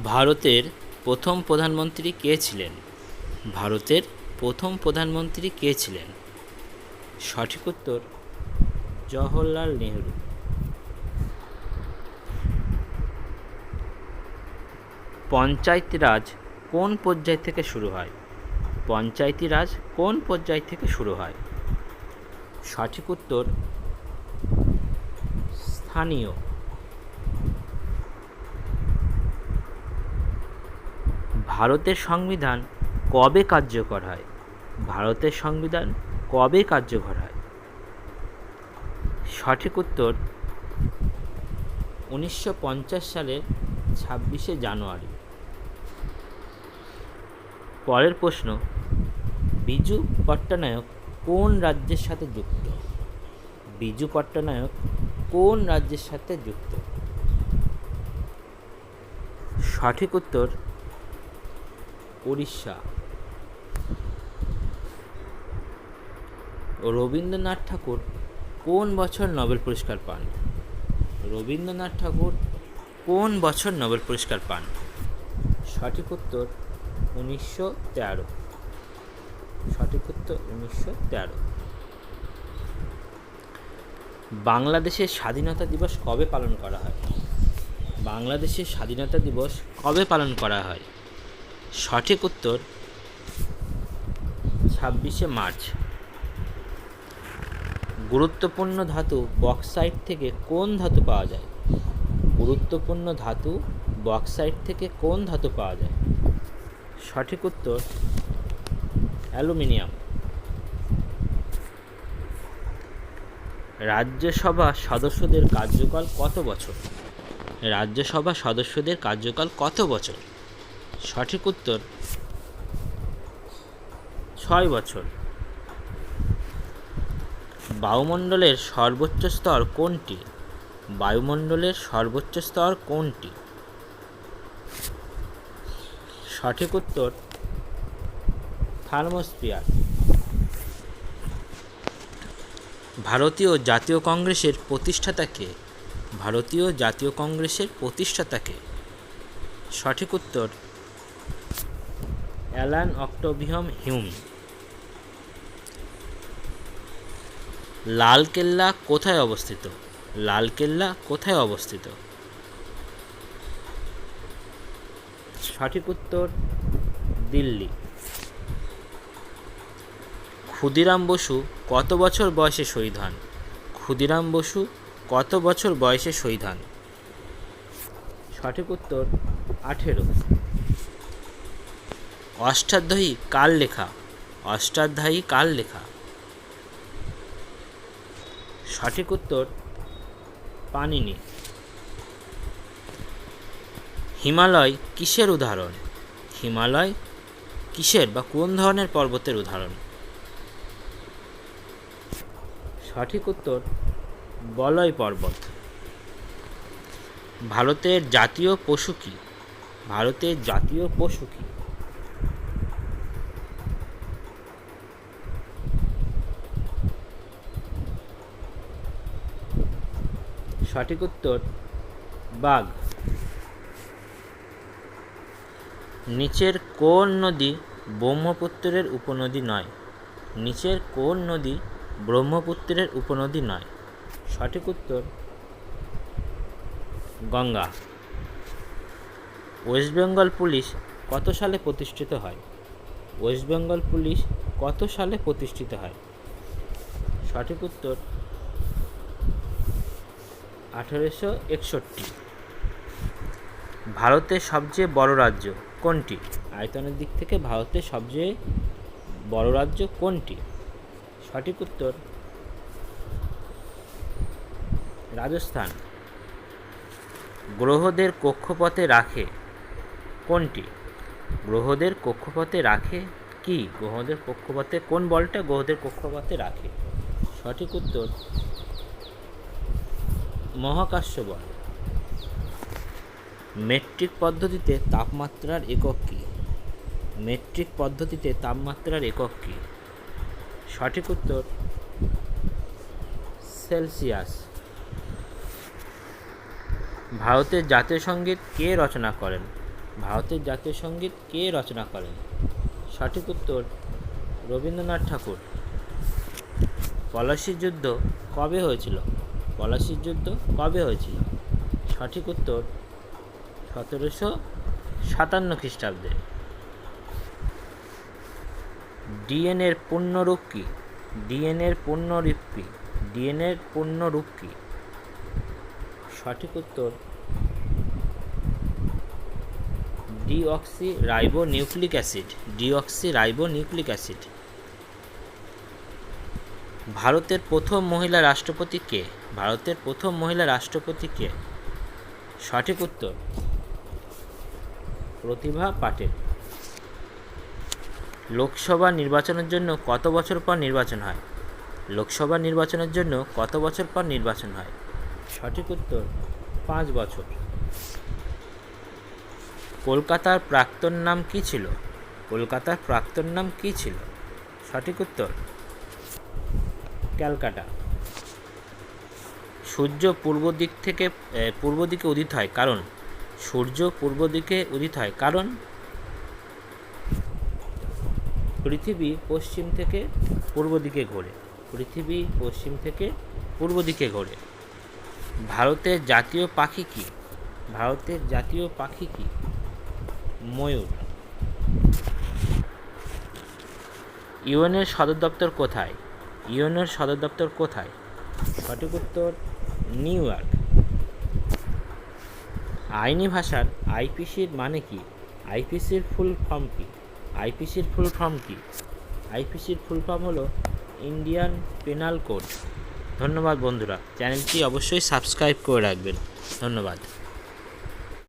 ভারতের প্রথম প্রধানমন্ত্রী কে ছিলেন? ভারতের প্রথম প্রধানমন্ত্রী কে ছিলেন? সঠিক উত্তর জওহরলাল নেহরু। পঞ্চায়েতি রাজ কোন পর্যায় থেকে শুরু হয়? পঞ্চায়েতি রাজ কোন পর্যায় থেকে শুরু হয়? সঠিক উত্তর স্থানীয়। ভারতের সংবিধান কবে কার্যকর হয়? ভারতের সংবিধান কবে কার্যকর হয়? সঠিক উত্তর 1950 সালের 26শে জানুয়ারি। পরের প্রশ্ন, বিজু পট্টনায়ক কোন রাজ্যের সাথে যুক্ত? বিজু পট্টনায়ক কোন রাজ্যের সাথে যুক্ত? সঠিক উত্তর উড়িষ্যা। রবীন্দ্রনাথ ঠাকুর কোন বছর নোবেল পুরস্কার পান? রবীন্দ্রনাথ ঠাকুর কোন বছর নোবেল পুরস্কার পান? সঠিক উত্তর 1913। সঠিক উত্তর 1913। বাংলাদেশের স্বাধীনতা দিবস কবে পালন করা হয়? বাংলাদেশের স্বাধীনতা দিবস কবে পালন করা হয়? সঠিক উত্তর 26শে মার্চ। গুরুত্বপূর্ণ ধাতু বক্সাইট থেকে কোন ধাতু পাওয়া যায়? গুরুত্বপূর্ণ ধাতু বক্সাইট থেকে কোন ধাতু পাওয়া যায়? সঠিক উত্তর অ্যালুমিনিয়াম। রাজ্যসভা সদস্যদের কার্যকাল কত বছর? রাজ্যসভা সদস্যদের কার্যকাল কত বছর? সঠিক উত্তর 6 বছর। বায়ুমণ্ডলের সর্বোচ্চ স্তর কোনটি? বায়ুমণ্ডলের সর্বোচ্চ স্তর কোনটি? সঠিক উত্তর থার্মোস্ফিয়ার। ভারতীয় জাতীয় কংগ্রেসের প্রতিষ্ঠাতা কে? ভারতীয় জাতীয় কংগ্রেসের প্রতিষ্ঠাতা কে? সঠিক উত্তর অ্যালান অক্টোভিয়াম হিউম। লালকেল্লা কোথায় অবস্থিত? লালকেল্লা কোথায় অবস্থিত? সঠিক উত্তর দিল্লি। ক্ষুদিরাম বসু কত বছর বয়সে শহীদ হন? ক্ষুদিরাম বসু কত বছর বয়সে শহীদ হন? সঠিক উত্তর 18। অষ্টাধ্যায়ী কার লেখা? অষ্টাধ্যায়ী কার লেখা? সঠিক উত্তর পাণিনি। হিমালয় কিসের উদাহরণ? হিমালয় কিসের বা কোন ধরনের পর্বতের উদাহরণ? সঠিক উত্তর বলয় পর্বত। ভারতের জাতীয় পশু কি? ভারতের জাতীয় পশু কি? সঠিক উত্তর বাঘ। নিচের কোন নদী ব্রহ্মপুত্রের উপনদী নয়? নিচের কোন নদী ব্রহ্মপুত্রের উপনদী নয়? সঠিক উত্তর গঙ্গা। ওয়েস্ট বেঙ্গল পুলিশ কত সালে প্রতিষ্ঠিত হয়? ওয়েস্ট বেঙ্গল পুলিশ কত সালে প্রতিষ্ঠিত হয়? সঠিক উত্তর 1861। ভারতের সবচেয়ে বড় রাজ্য কোনটি? আয়তনের দিক থেকে ভারতের সবচেয়ে বড় রাজ্য কোনটি? সঠিক উত্তর রাজস্থান। গ্রহদের কক্ষপথে রাখে কোনটি? গ্রহদের কক্ষপথে রাখে কি? গ্রহদের কক্ষপথে কোন বলটা গ্রহদের কক্ষপথে রাখে? সঠিক উত্তর মহাকাশ বল। মেট্রিক পদ্ধতিতে তাপমাত্রার একক কি? মেট্রিক পদ্ধতিতে তাপমাত্রার একক কি? সঠিক উত্তর সেলসিয়াস। ভারতের জাতীয় সঙ্গীত কে রচনা করেন? ভারতের জাতীয় সঙ্গীত কে রচনা করেন? সঠিক উত্তর রবীন্দ্রনাথ ঠাকুর। পলাশির যুদ্ধ কবে হয়েছিল? পলাশির যুদ্ধ কবে হয়েছিল? সঠিক উত্তর 1757 খ্রিস্টাব্দে। ডিএনএর পূর্ণরূপ কি? ডিএনএর পূর্ণরূপ কি? ডিএনএর পূর্ণরূপ কি? সঠিক উত্তর ডিঅক্সিরাইবোনিউক্লিক অ্যাসিড। Deoxyribonucleic acid. ভারতের প্রথম মহিলা রাষ্ট্রপতি কে? ভারতের প্রথম মহিলা রাষ্ট্রপতি কে? সঠিক উত্তর প্রতিভা পাটিল। লোকসভা নির্বাচনের জন্য কত বছর পর নির্বাচন হয়? লোকসভা নির্বাচনের জন্য কত বছর পর নির্বাচন হয়? সঠিক উত্তর 5 বছর। কলকাতার প্রাক্তন নাম কি ছিল? কলকাতার প্রাক্তন নাম কি ছিল? সঠিক উত্তর ক্যালকাটা। সূর্য পূর্ব দিকে উদিত হয় কারণ? সূর্য পূর্ব দিকে উদিত হয় কারণ পৃথিবী পশ্চিম থেকে পূর্ব দিকে ঘোরে। পৃথিবী পশ্চিম থেকে পূর্ব দিকে ঘোরে। ভারতের জাতীয় পাখি কি? ভারতের জাতীয় পাখি কি? ময়ূর। ইউএনের সদর দপ্তর কোথায়? ইউএনের সদর দপ্তর কোথায়? সঠিক উত্তর নিউ ইয়র্ক। আইনি ভাষার আইপিসির মানে কি? আইপিসির ফুল ফর্ম কি? আইপিসির ফুল ফর্ম কি? আইপিসির ফুল ফর্ম হলো ইন্ডিয়ান পেনাল কোড। ধন্যবাদ বন্ধুরা, চ্যানেলটি অবশ্যই সাবস্ক্রাইব করে রাখবেন। ধন্যবাদ।